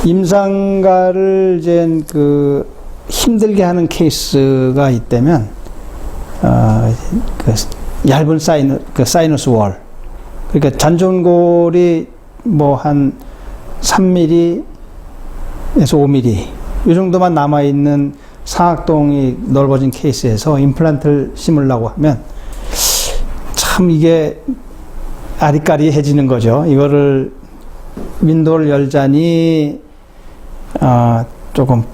임상가를 이제 힘들게 하는 케이스가 있다면, 얇은 사이너스 월. 그러니까 잔존골이 뭐 한 3mm에서 5mm, 이 정도만 남아있는 상악동이 넓어진 케이스에서 임플란트를 심으려고 하면 참 이게 아리까리해지는 거죠. 이거를 윈도우를 열자니 조금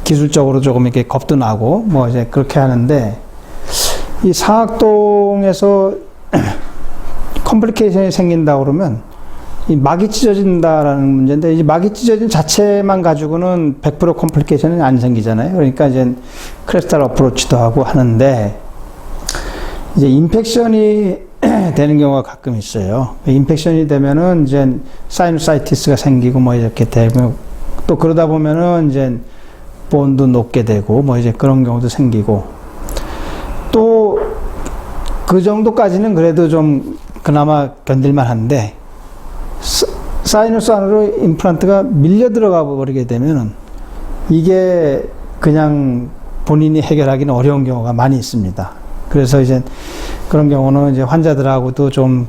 기술적으로 조금 이렇게 겁도 나고 뭐 이제 그렇게 하는데, 이 상악동에서 컴플리케이션이 생긴다 그러면 이 막이 찢어진다라는 문제인데, 이제 막이 찢어진 자체만 가지고는 100% 컴플리케이션은 안 생기잖아요. 그러니까 이제 크레스탈 어프로치도 하고 하는데, 이제 인펙션이 되는 경우가 가끔 있어요. 인펙션이 되면은 이제 사이누사이티스가 생기고 뭐 이렇게 되고, 또 그러다 보면은 이제 본도 녹게 되고 뭐 이제 그런 경우도 생기고, 또 그 정도까지는 그래도 좀 그나마 견딜만 한데, 사이너스 안으로 임플란트가 밀려 들어가 버리게 되면은 이게 그냥 본인이 해결하기는 어려운 경우가 많이 있습니다. 그래서 이제 그런 경우는 이제 환자들하고도 좀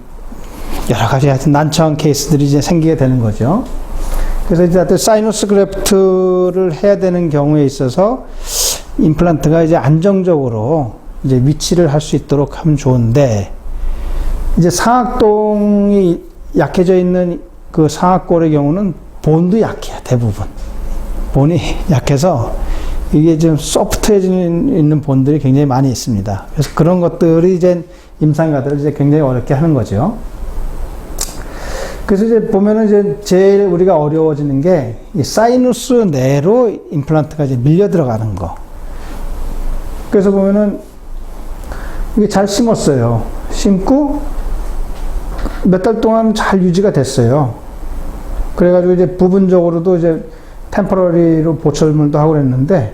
여러 가지 하여튼 난처한 케이스들이 이제 생기게 되는 거죠. 그래서 이제 사이너스 그래프트를 해야 되는 경우에 있어서 임플란트가 이제 안정적으로 이제 위치를 할 수 있도록 하면 좋은데, 이제 상악동이 약해져 있는 그 상악골의 경우는 본도 약해요. 대부분 본이 약해서 이게 좀 소프트해져 있는 본들이 굉장히 많이 있습니다. 그래서 그런 것들이 이제 임상가들을 이제 굉장히 어렵게 하는 거죠. 그래서 이제 보면은 이제 제일 우리가 어려워지는 게 이 사이누스 내로 임플란트가 이제 밀려 들어가는 거. 그래서 보면은 이게 잘 심었어요. 심고 몇 달 동안 잘 유지가 됐어요. 그래가지고 이제 부분적으로도 이제 템포러리로 보철물도 하고 그랬는데,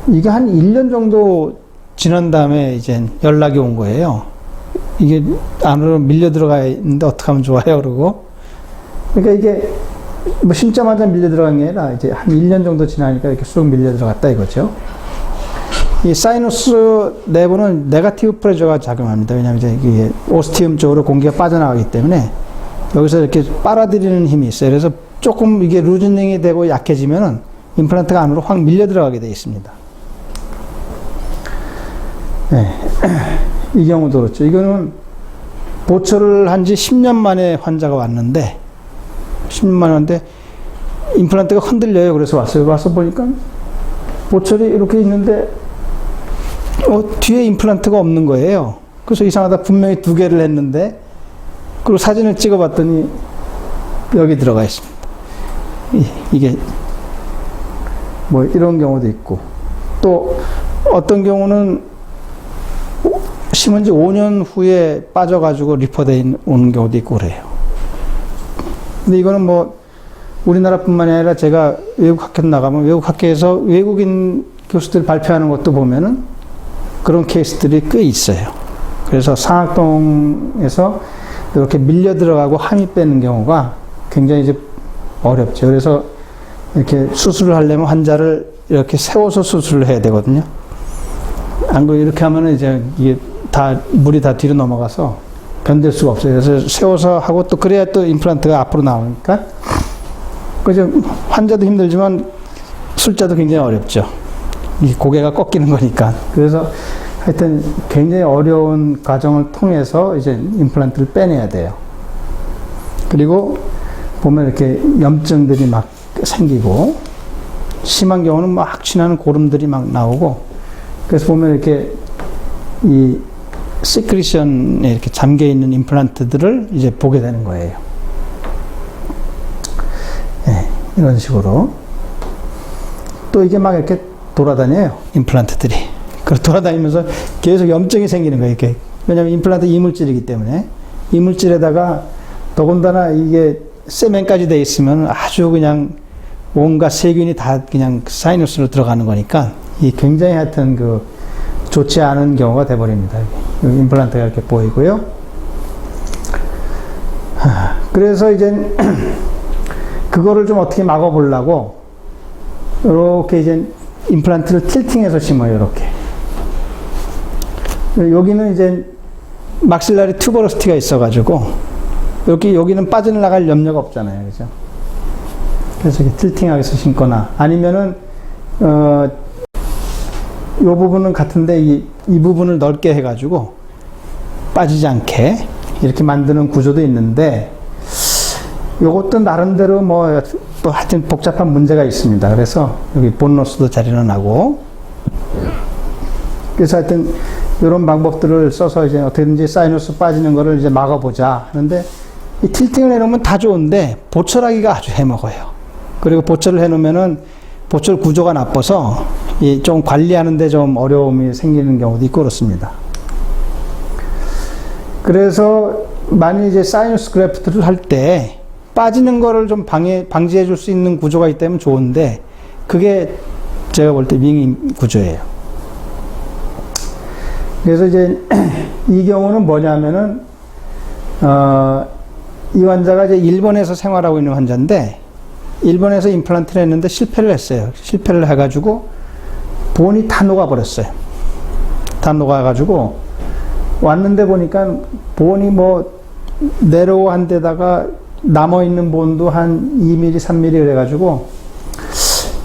이게 한 1년 정도 지난 다음에 이제 연락이 온 거예요. 이게 안으로 밀려 들어가 있는데 어떻게 하면 좋아요? 그러고. 그러니까 이게 뭐 심자마자 밀려 들어간 게 아니라 이제 한 1년 정도 지나니까 이렇게 쑥 밀려 들어갔다 이거죠. 이 사이너스 내부는 네거티브 프레셔가 작용합니다. 왜냐하면 이제 이게 오스티움 쪽으로 공기가 빠져나가기 때문에 여기서 이렇게 빨아들이는 힘이 있어요. 그래서 조금 이게 루즈닝이 되고 약해지면은 임플란트가 안으로 확 밀려 들어가게 되어 있습니다. 네. 이 경우도 그렇죠. 이거는 보철을 한 지 10년 만에 환자가 왔는데, 10년 만에 왔는데 임플란트가 흔들려요. 그래서 왔어요. 와서 보니까 보철이 이렇게 있는데 뒤에 임플란트가 없는 거예요. 그래서 이상하다, 분명히 2개를 했는데, 그리고 사진을 찍어 봤더니 여기 들어가 있습니다. 이게 뭐 이런 경우도 있고, 또 어떤 경우는 심은 지 5년 후에 빠져가지고 리퍼돼 오는 경우도 있고 그래요. 근데 이거는 뭐 우리나라뿐만이 아니라 제가 외국 학교 나가면 외국 학교에서 외국인 교수들 발표하는 것도 보면은 그런 케이스들이 꽤 있어요. 그래서 상악동에서 이렇게 밀려 들어가고 함이 빼는 경우가 굉장히 이제 어렵죠. 그래서 이렇게 수술을 하려면 환자를 이렇게 세워서 수술을 해야 되거든요. 안 그러면 이렇게 하면은 이제 이게 다 물이 다 뒤로 넘어가서 견딜 수가 없어요. 그래서 세워서 하고 또 그래야 또 임플란트가 앞으로 나오니까, 그래서 환자도 힘들지만 술자도 굉장히 어렵죠. 이 고개가 꺾이는 거니까. 그래서 하여튼 굉장히 어려운 과정을 통해서 이제 임플란트를 빼내야 돼요. 그리고 보면 이렇게 염증들이 막 생기고, 심한 경우는 막 진하는 고름들이 막 나오고, 그래서 보면 이렇게 이 시크리션에 이렇게 잠겨 있는 임플란트들을 이제 보게 되는 거예요. 네, 이런 식으로. 또 이게 막 이렇게 돌아다녀요, 임플란트들이. 그래서 돌아다니면서 계속 염증이 생기는 거예요, 이렇게. 왜냐면 임플란트 이물질이기 때문에. 이물질에다가 더군다나 이게 세면까지 돼 있으면 아주 그냥 온갖 세균이 다 그냥 사이너스로 들어가는 거니까, 이 굉장히 하여튼 좋지 않은 경우가 돼버립니다. 여기 임플란트가 이렇게 보이고요. 그래서 이제 그거를 좀 어떻게 막아보려고 이렇게 이제 임플란트를 틸팅해서 심어요. 이렇게. 여기는 이제 막실라리 튜버러시티가 있어가지고 이렇게 여기는 빠져나갈 염려가 없잖아요. 그죠? 그래서 이렇게 틸팅하게 심거나 아니면은 이 부분은 같은데 이 부분을 넓게 해가지고 빠지지 않게 이렇게 만드는 구조도 있는데 요것도 나름대로 뭐 또 하여튼 복잡한 문제가 있습니다. 그래서 여기 본로스도 자리는 나고 그래서 하여튼 이런 방법들을 써서 이제 어떻게든지 사이너스 빠지는 거를 이제 막아보자 하는데 이 틸팅을 해놓으면 다 좋은데 보철하기가 아주 해먹어요. 그리고 보철을 해놓으면은 보철 구조가 나빠서 이 좀 관리하는데 좀 어려움이 생기는 경우도 있고 그렇습니다. 그래서 만약 이제 사이너스 그래프트를 할 때 빠지는 거를 좀 방지해 줄 수 있는 구조가 있다면 좋은데 그게 제가 볼 때 윙 구조예요. 그래서 이제 이 경우는 뭐냐면은 이 환자가 이제 일본에서 생활하고 있는 환자인데 일본에서 임플란트를 했는데 실패를 했어요. 실패를 해가지고 본이 다 녹아버렸어요. 다 녹아가지고 왔는데 보니까 본이 뭐 내려한 데다가 남아있는 본도 한 2mm, 3mm 그래가지고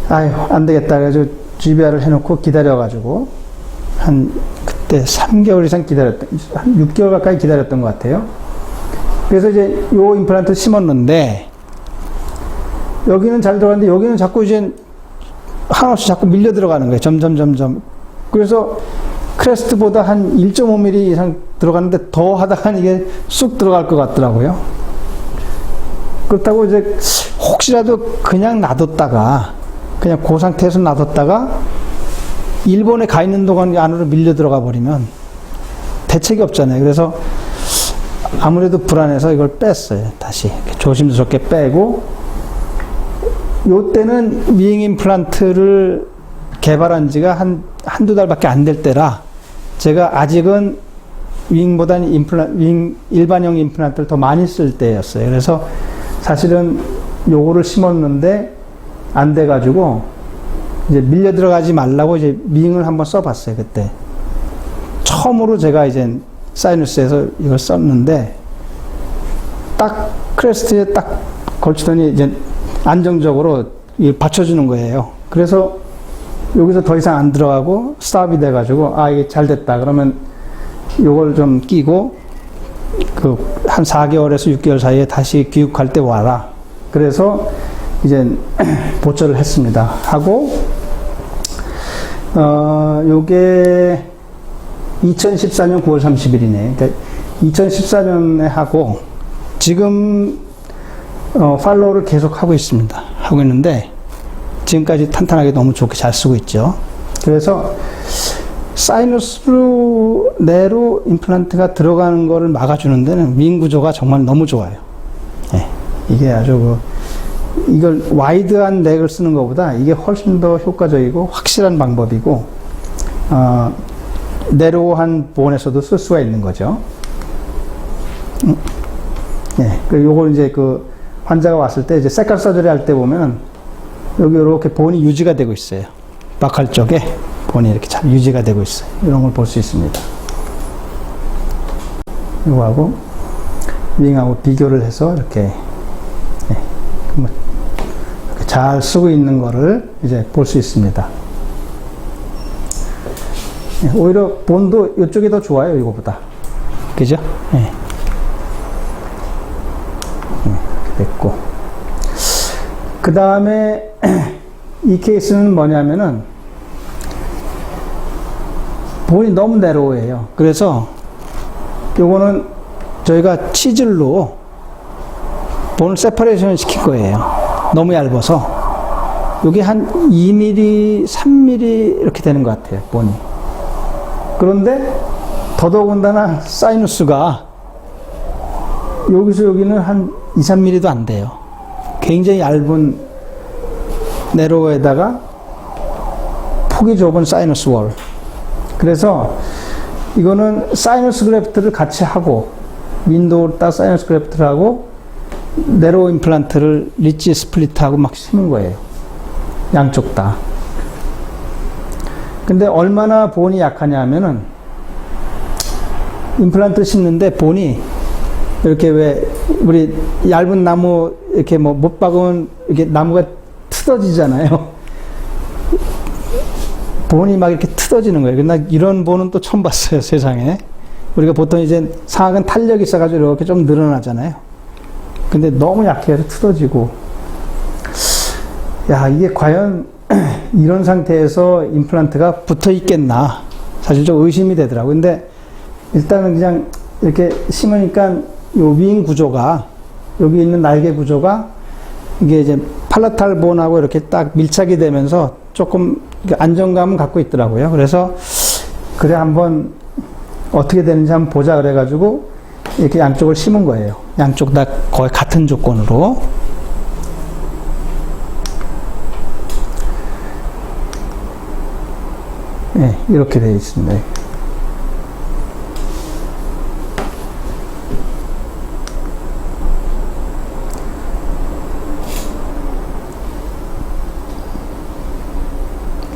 아유 안 되겠다 그래가지고 GBR을 해놓고 기다려가지고 한 그때 3개월 이상 기다렸던 한 6개월 가까이 기다렸던 것 같아요. 그래서 이제 요 임플란트를 심었는데 여기는 잘 들어가는데 여기는 자꾸 이제 한없이 자꾸 밀려 들어가는 거예요. 점점. 그래서 크레스트보다 한 1.5mm 이상 들어가는데 더 하다간 이게 쑥 들어갈 것 같더라고요. 그렇다고 이제 혹시라도 그냥 놔뒀다가 그냥 그 상태에서 놔뒀다가 일본에 가 있는 동안 안으로 밀려 들어가 버리면 대책이 없잖아요. 그래서 아무래도 불안해서 이걸 뺐어요. 다시 조심스럽게 빼고 요때는 윙 임플란트를 개발한 지가 한두 달밖에 안 될 때라 제가 아직은 윙보다는 윙 일반형 임플란트를 더 많이 쓸 때였어요. 그래서 사실은 요거를 심었는데 안 돼가지고 이제 밀려 들어가지 말라고 이제 윙을 한번 써봤어요. 그때 처음으로 제가 이제 사이누스에서 이걸 썼는데 딱 크레스트에 딱 걸치더니 이제 안정적으로 받쳐주는 거예요. 그래서 여기서 더 이상 안 들어가고 스탑이 돼가지고 아 이게 잘 됐다 그러면 요걸 좀 끼고 그 한 4개월에서 6개월 사이에 다시 귀국할 때 와라. 그래서 이제 보철을 했습니다. 하고 요게 2014년 9월 30일이네. 그러니까 2014년에 하고 지금 팔로우를 계속 하고 있습니다. 하고 있는데 지금까지 탄탄하게 너무 좋게 잘 쓰고 있죠. 그래서 사이너스로 내로 임플란트가 들어가는 거를 막아주는 데는 윙 구조가 정말 너무 좋아요. 네, 이게 아주 이걸 와이드한 넥을 쓰는 것보다 이게 훨씬 더 효과적이고 확실한 방법이고 내로한 본에서도 쓸 수가 있는 거죠. 네, 요걸 이제 그 환자가 왔을 때 이제 세컨 서저리 할 때 보면 여기 이렇게 본이 유지가 되고 있어요. 박할 쪽에 본이 이렇게 잘 유지가 되고 있어요. 이런 걸 볼 수 있습니다. 이거하고 윙하고 비교를 해서 이렇게, 네, 이렇게 잘 쓰고 있는 거를 이제 볼 수 있습니다. 네, 오히려 본도 이쪽이 더 좋아요. 이거보다. 그죠? 네. 됐고. 그 다음에 이 케이스는 뭐냐면은 본이 너무 내로워요. 그래서 요거는 저희가 치즐로 본을 세퍼레이션 시킬 거예요. 너무 얇아서 요게 한 2mm, 3mm 이렇게 되는 것 같아요. 본이. 그런데 더더군다나 사이누스가 여기서 여기는 한 2, 3mm도 안 돼요. 굉장히 얇은 네로에다가 폭이 좁은 사이너스 월. 그래서 이거는 사이너스 그래프트를 같이 하고 윈도우를 딱 사이너스 그래프트를 하고 네로 임플란트를 리지 스플리트하고 막 심은 거예요. 양쪽 다. 근데 얼마나 본이 약하냐 하면은 임플란트 심는데 본이 이렇게 왜 우리 얇은 나무 이렇게 뭐 못 박으면 이게 나무가 틀어지잖아요. 본이 막 이렇게 틀어지는 거예요. 나 이런 본은 또 처음 봤어요, 세상에. 우리가 보통 이제 상악은 탄력이 있어가지고 이렇게 좀 늘어나잖아요. 근데 너무 약해서 틀어지고. 야, 이게 과연 이런 상태에서 임플란트가 붙어 있겠나. 사실 좀 의심이 되더라고요. 근데 일단은 그냥 이렇게 심으니까 요 윙 구조가, 여기 있는 날개 구조가 이게 이제 팔라탈 본하고 이렇게 딱 밀착이 되면서 조금 안정감을 갖고 있더라고요. 그래서 그래 한번 어떻게 되는지 한번 보자 그래가지고 이렇게 양쪽을 심은 거예요. 양쪽 다 거의 같은 조건으로. 네, 이렇게 되어 있습니다.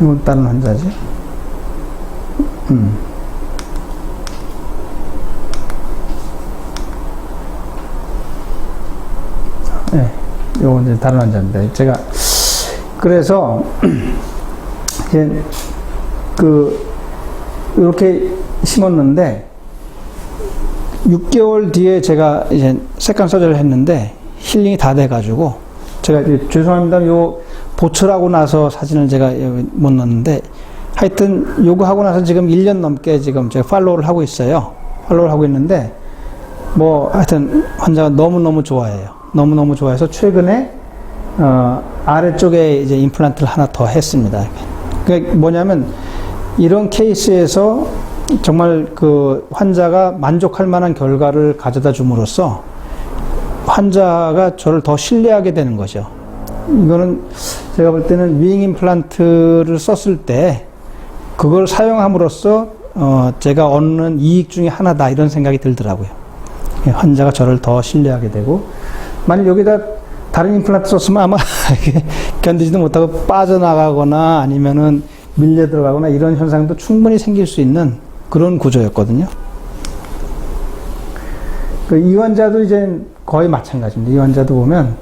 이건 다른 환자지. 네, 요건 이제 다른 환자입니다. 제가, 그래서, 이제, 이렇게 심었는데, 6개월 뒤에 제가 이제 색감 서절을 했는데, 힐링이 다 돼가지고, 제가 죄송합니다. 요, 보철하고 나서 사진을 제가 못 넣었는데, 하여튼, 요거 하고 나서 지금 1년 넘게 지금 제가 팔로우를 하고 있어요. 팔로우를 하고 있는데, 뭐, 하여튼, 환자가 너무너무 좋아해요. 너무너무 좋아해서 최근에, 아래쪽에 이제 임플란트를 하나 더 했습니다. 그게 뭐냐면, 이런 케이스에서 정말 그 환자가 만족할 만한 결과를 가져다 줌으로써 환자가 저를 더 신뢰하게 되는 거죠. 이거는 제가 볼 때는 윙 임플란트를 썼을 때 그걸 사용함으로써 제가 얻는 이익 중에 하나다 이런 생각이 들더라고요. 환자가 저를 더 신뢰하게 되고, 만약 여기다 다른 임플란트 썼으면 아마 견디지도 못하고 빠져나가거나 아니면은 밀려 들어가거나 이런 현상도 충분히 생길 수 있는 그런 구조였거든요. 이 환자도 이제 거의 마찬가지입니다. 이 환자도 보면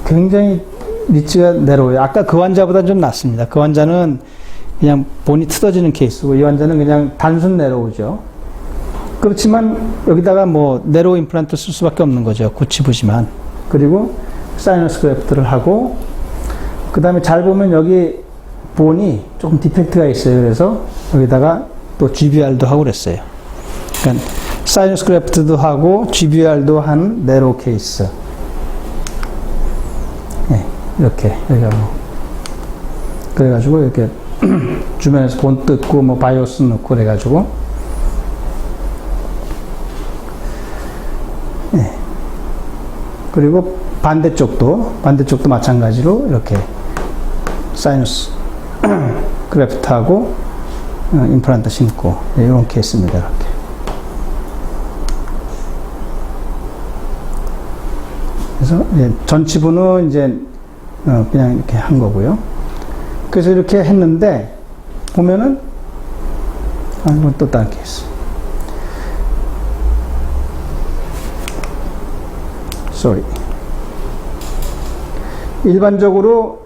굉장히 리치가 내려와요. 아까 그 환자보다 좀 낫습니다. 그 환자는 그냥 본이 틀어지는 케이스고, 이 환자는 그냥 단순 내려오죠. 그렇지만 여기다가 뭐 내로 임플란트 쓸 수밖에 없는 거죠. 구치부지만. 그리고 사이너스 그래프트를 하고, 그 다음에 잘 보면 여기 본이 조금 디펙트가 있어요. 그래서 여기다가 또 GBR도 하고 그랬어요. 그러니까 사이너스 그래프트도 하고 GBR도 한 내로 케이스. 네, 이렇게 그래가지고 이렇게 주변에서 본 뜯고 뭐 바이오스 넣고 그래가지고, 네. 그리고 반대쪽도 마찬가지로 이렇게 사이너스 그래프트하고 임플란트 심고, 네, 이런 케이스입니다. 이렇게. 그래서 전치부는 이제 그냥 이렇게 한 거고요. 그래서 이렇게 했는데 보면은 이건 또 다른 케이스. sorry. 일반적으로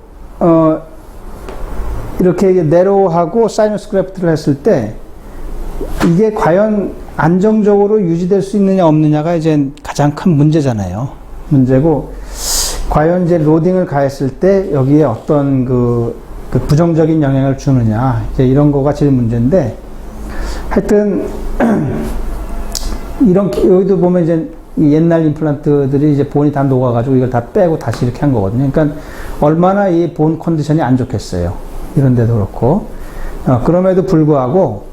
이렇게 네로하고 사이너스 그래프트를 했을 때 이게 과연 안정적으로 유지될 수 있느냐 없느냐가 이제 가장 큰 문제잖아요. 문제고, 과연 이제 로딩을 가했을 때 여기에 어떤 그 부정적인 영향을 주느냐, 이제 이런 거가 제일 문제인데, 하여튼 이런 여기도 보면 이제 옛날 임플란트들이 이제 본이 다 녹아가지고 이걸 다 빼고 다시 이렇게 한 거거든요. 그러니까 얼마나 이 본 컨디션이 안 좋겠어요. 이런 데도 그렇고. 그럼에도 불구하고,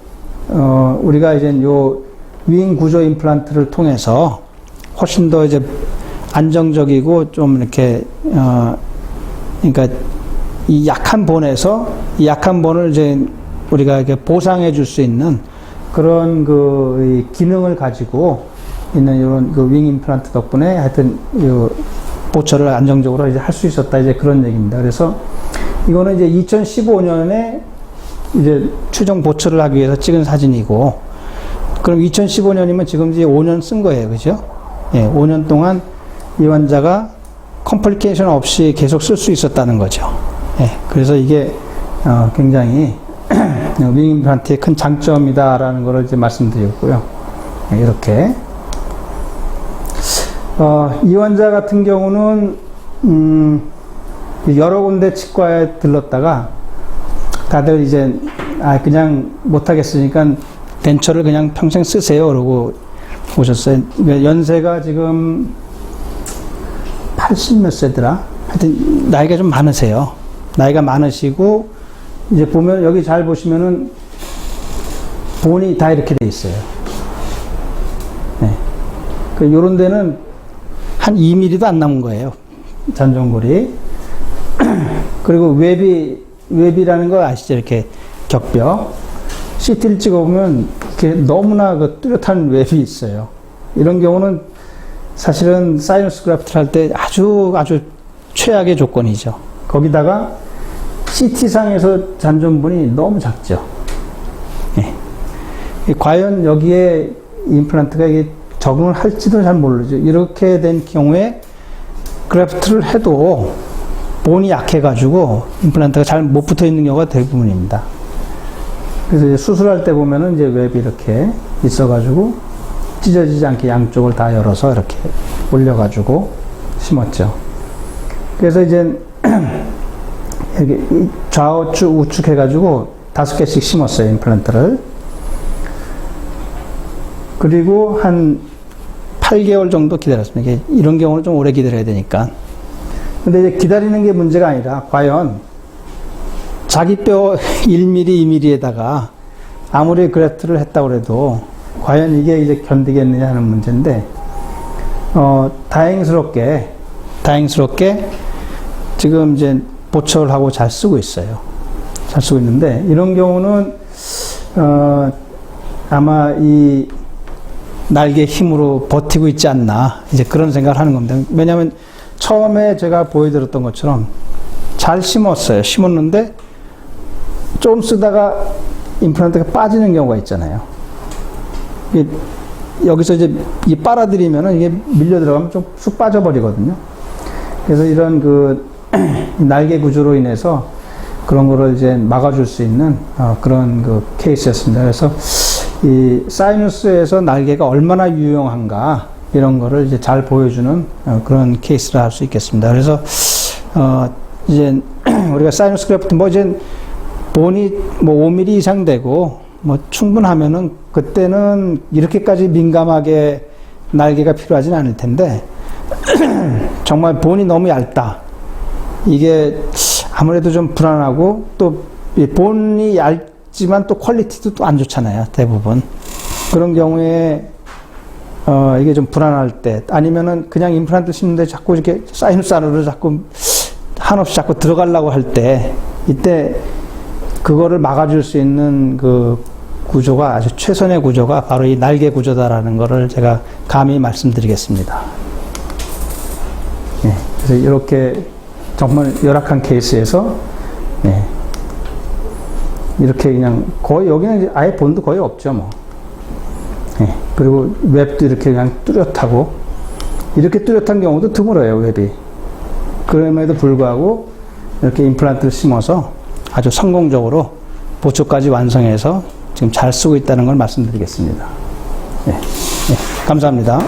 우리가 이제 요 윙 구조 임플란트를 통해서 훨씬 더 이제 안정적이고 좀 이렇게, 그러니까 이 약한 본에서 이 약한 본을 이제 우리가 이렇게 보상해 줄 수 있는 그런 그 기능을 가지고 있는 이런 그 윙 임플란트 덕분에 하여튼 요 보철을 안정적으로 이제 할 수 있었다. 이제 그런 얘기입니다. 그래서 이거는 이제 2015년에 이제 추정 보철을 하기 위해서 찍은 사진이고, 그럼 2015년이면 지금 이제 5년 쓴 거예요. 그죠? 예, 5년 동안 이 환자가 컴플리케이션 없이 계속 쓸 수 있었다는 거죠. 예, 그래서 이게 굉장히 윙 임플란트의 큰 장점이다라는 것을 이제 말씀드렸고요. 예, 이렇게 이 환자 같은 경우는 여러 군데 치과에 들렀다가 다들 이제 그냥 못하겠으니까 덴처를 그냥 평생 쓰세요 그러고 오셨어요. 연세가 지금 80 몇 세더라. 하여튼 나이가 좀 많으세요. 나이가 많으시고 이제 보면 여기 잘 보시면은 본이 다 이렇게 돼 있어요. 네. 요런 데는 한 2mm도 안 남은 거예요. 잔존골이. 그리고 웹이라는 거 아시죠? 이렇게 격벽. CT를 찍어보면 이렇게 너무나 그 뚜렷한 웹이 있어요. 이런 경우는 사실은 사이너스 그래프트를 할 때 아주 최악의 조건이죠. 거기다가 CT상에서 잔존분이 너무 작죠. 네. 과연 여기에 임플란트가 이게 적응을 할지도 잘 모르죠. 이렇게 된 경우에 그래프트를 해도 본이 약해가지고 임플란트가 잘 못 붙어 있는 경우가 대부분입니다. 그래서 이제 수술할 때 보면은 이제 웹이 이렇게 있어가지고 찢어지지 않게 양쪽을 다 열어서 이렇게 올려가지고 심었죠. 그래서 이제 이렇게 좌우측 우측 해가지고 5개씩 심었어요, 임플란트를. 그리고 한 8개월 정도 기다렸습니다. 이런 경우는 좀 오래 기다려야 되니까. 근데 이제 기다리는 게 문제가 아니라 과연 자기 뼈 1mm, 2mm에다가 아무리 그래프트를 했다고 해도 과연 이게 이제 견디겠느냐 하는 문제인데, 다행스럽게 지금 이제 보철하고 잘 쓰고 있어요. 잘 쓰고 있는데, 이런 경우는, 아마 이 날개 힘으로 버티고 있지 않나, 이제 그런 생각을 하는 겁니다. 왜냐하면 처음에 제가 보여드렸던 것처럼 잘 심었어요. 심었는데 좀 쓰다가 임플란트가 빠지는 경우가 있잖아요. 여기서 이제 이 빨아들이면은 이게 밀려 들어가면 좀 쑥 빠져버리거든요. 그래서 이런 그 날개 구조로 인해서 그런 거를 이제 막아줄 수 있는 그런 그 케이스였습니다. 그래서 이 사이누스에서 날개가 얼마나 유용한가 이런 거를 이제 잘 보여주는 그런 케이스라 할 수 있겠습니다. 그래서 이제 우리가 사이너스 그래프트 뭐 이제 본이 뭐 5mm 이상 되고 뭐 충분하면은 그때는 이렇게까지 민감하게 날개가 필요하진 않을 텐데 정말 본이 너무 얇다. 이게 아무래도 좀 불안하고 또 본이 얇지만 또 퀄리티도 또 안 좋잖아요. 대부분. 그런 경우에 이게 좀 불안할 때, 아니면은 그냥 임플란트 심는데 자꾸 이렇게 사이누스 안으로 자꾸 한없이 자꾸 들어가려고 할 때, 이때 그거를 막아줄 수 있는 그 구조가 아주 최선의 구조가 바로 이 날개 구조다라는 거를 제가 감히 말씀드리겠습니다. 네, 그래서 이렇게 정말 열악한 케이스에서, 네, 이렇게 그냥 거의 여기는 아예 본도 거의 없죠, 뭐. 네, 그리고 웹도 이렇게 그냥 뚜렷하고, 이렇게 뚜렷한 경우도 드물어요, 웹이. 그럼에도 불구하고 이렇게 임플란트를 심어서 아주 성공적으로 보초까지 완성해서 지금 잘 쓰고 있다는 걸 말씀드리겠습니다. 네, 네, 감사합니다.